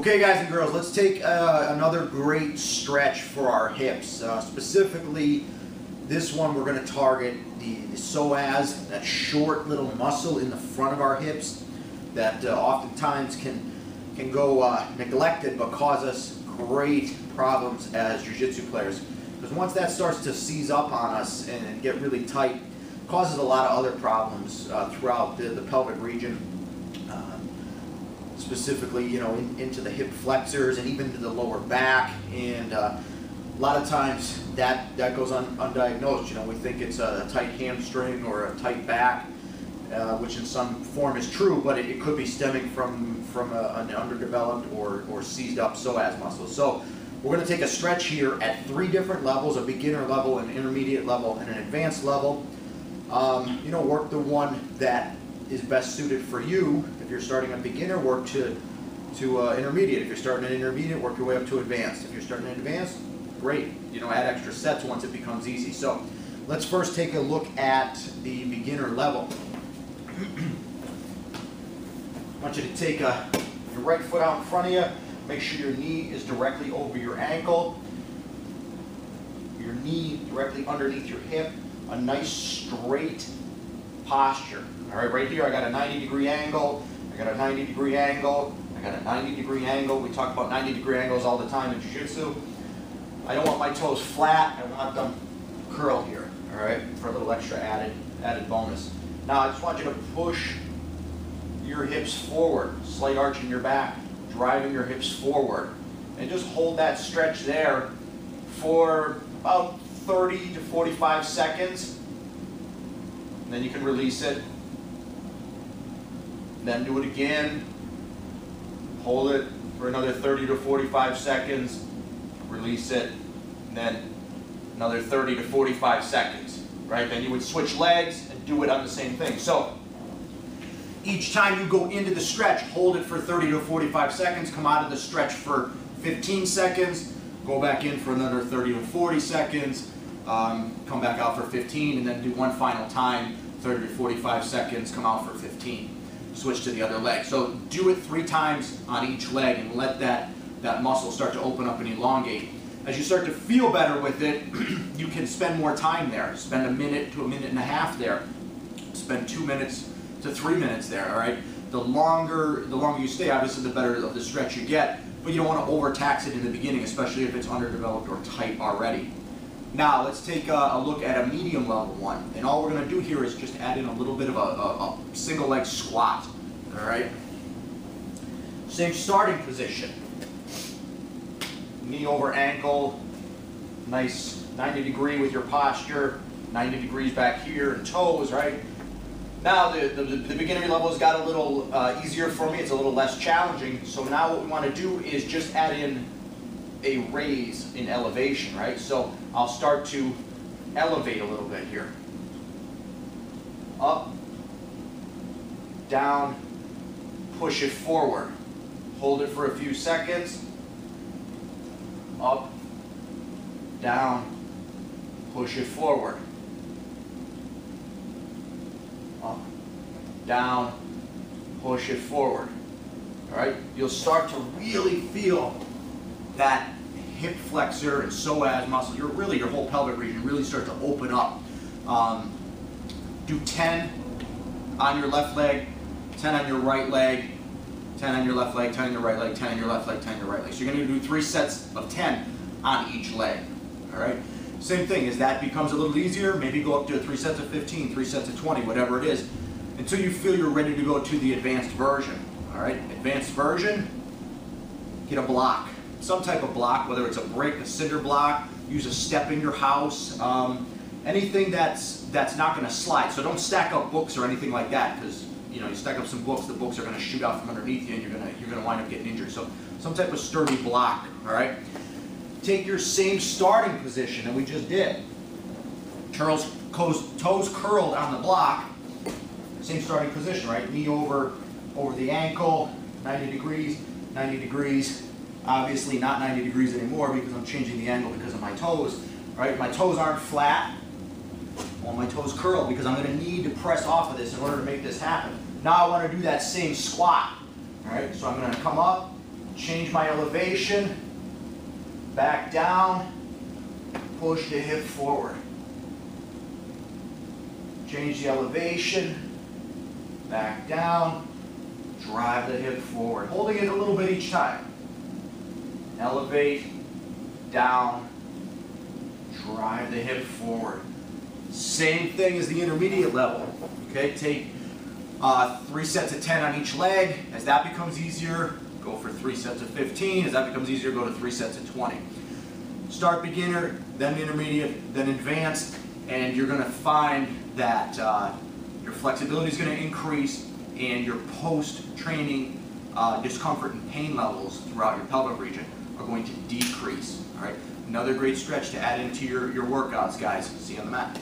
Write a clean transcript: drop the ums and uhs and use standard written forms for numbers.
Okay, guys and girls, let's take another great stretch for our hips. Specifically, this one we're going to target the psoas, that short little muscle in the front of our hips that oftentimes can go neglected but cause us great problems as jiu-jitsu players. Because once that starts to seize up on us and get really tight, it causes a lot of other problems throughout the pelvic region. Specifically, you know, into the hip flexors and even to the lower back, and a lot of times that goes undiagnosed. You know, we think it's a tight hamstring or a tight back, which in some form is true, but it could be stemming from an underdeveloped or seized up psoas muscle. So we're going to take a stretch here at 3 different levels: a beginner level, an intermediate level, and an advanced level. You know, work the one that is best suited for you. If you're starting a beginner, work to intermediate. If you're starting an intermediate, work your way up to advanced. If you're starting an advanced, great. You know, add extra sets once it becomes easy. So let's first take a look at the beginner level. I want you to take your right foot out in front of you. Make sure your knee is directly over your ankle. Your knee directly underneath your hip. A nice straight posture. All right, right here I got a 90-degree angle, I got a 90-degree angle, I got a 90-degree angle. We talk about 90-degree angles all the time in jiu-jitsu. I don't want my toes flat, I want them curled here, all right, for a little extra added bonus. Now I just want you to push your hips forward, slight arch in your back, driving your hips forward, and just hold that stretch there for about 30 to 45 seconds. And then you can release it. Then do it again. Hold it for another 30 to 45 seconds. Release it. And then another 30 to 45 seconds. Right? Then you would switch legs and do it on the same thing. So each time you go into the stretch, hold it for 30 to 45 seconds. Come out of the stretch for 15 seconds. Go back in for another 30 to 40 seconds. Come back out for 15, and then do one final time, 30 to 45 seconds, come out for 15. Switch to the other leg. So do it 3 times on each leg and let that muscle start to open up and elongate. As you start to feel better with it, you can spend more time there. Spend a minute to a minute and a half there. Spend 2 minutes to 3 minutes there, all right? The longer you stay, obviously the better of the stretch you get, but you don't want to overtax it in the beginning, especially if it's underdeveloped or tight already. Now let's take a look at a medium level one, and all we're going to do here is just add in a little bit of a single leg squat. All right. Same starting position. Knee over ankle, nice 90 degree with your posture, 90 degrees back here and toes. Right. Now the beginner level has got a little easier for me. It's a little less challenging. So now what we want to do is just add in a raise in elevation, right? So I'll start to elevate a little bit here. Up, down, push it forward. Hold it for a few seconds. Up, down, push it forward. Up, down, push it forward. All right? You'll start to really feel that hip flexor and psoas muscle, your whole pelvic region really start to open up. Do 10 on your left leg, 10 on your right leg, 10 on your left leg, 10 on your right leg, 10 on your left leg, 10 on your right leg. So you're going to do 3 sets of 10 on each leg. All right. Same thing, as that becomes a little easier, maybe go up to 3 sets of 15, 3 sets of 20, whatever it is, until you feel you're ready to go to the advanced version. All right. Advanced version, get a block. Some type of block, whether it's a brick, a cinder block, use a step in your house, anything that's not going to slide. So don't stack up books or anything like that, because you know, you stack up some books, the books are going to shoot out from underneath you, and you're going to wind up getting injured. So some type of sturdy block. All right. Take your same starting position that we just did. Toes curled on the block. Same starting position, right? Knee over the ankle, 90 degrees, 90 degrees. Obviously not 90 degrees anymore because I'm changing the angle because of my toes. Right? My toes aren't flat. I want my toes curled because I'm going to need to press off of this in order to make this happen. Now I want to do that same squat. All right? So I'm going to come up, change my elevation, back down, push the hip forward. Change the elevation, back down, drive the hip forward. Holding it a little bit each time. Elevate, down, drive the hip forward. Same thing as the intermediate level. Okay, take 3 sets of 10 on each leg. As that becomes easier, go for 3 sets of 15. As that becomes easier, go to 3 sets of 20. Start beginner, then intermediate, then advanced, and you're going to find that your flexibility is going to increase and your post-training discomfort and pain levels throughout your pelvic region are going to decrease. All right, another great stretch to add into your workouts, guys. See you on the mat.